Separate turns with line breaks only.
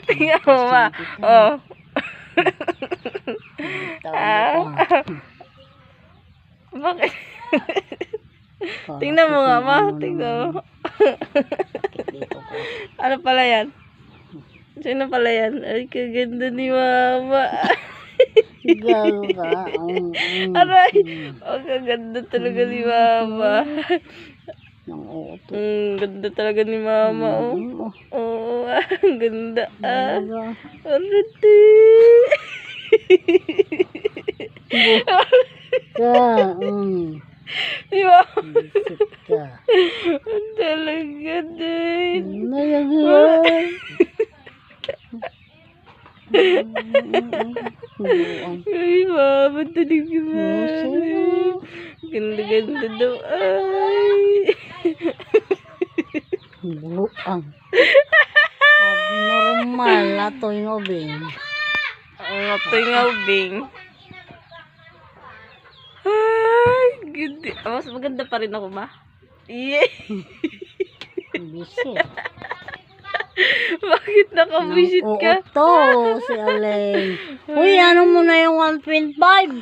Tingnan mo ma. Oh. Bakit? Tingnan mo nga ma. Tingnan mo. Ano pala yan? Sino pala yan? Ay, kaganda ni mama.
Galo ka.
Aray. Oh, kaganda talaga ni mama. Ganda talaga ni mama. Oh, oh ang ganda. Arati. Di ba? Ang talaga din. Ay, mama, talig mo. Ganda-ganda daw. Ay.
Buang. Abnormal na to yung ubing.
Ito yung ubing. Ay, ganda. Mas maganda pa rin ako, ma. Yeah.
Bisit.
Bakit nakabisit ka?
To si Aleng. Uy, ano mo na yung 1.5?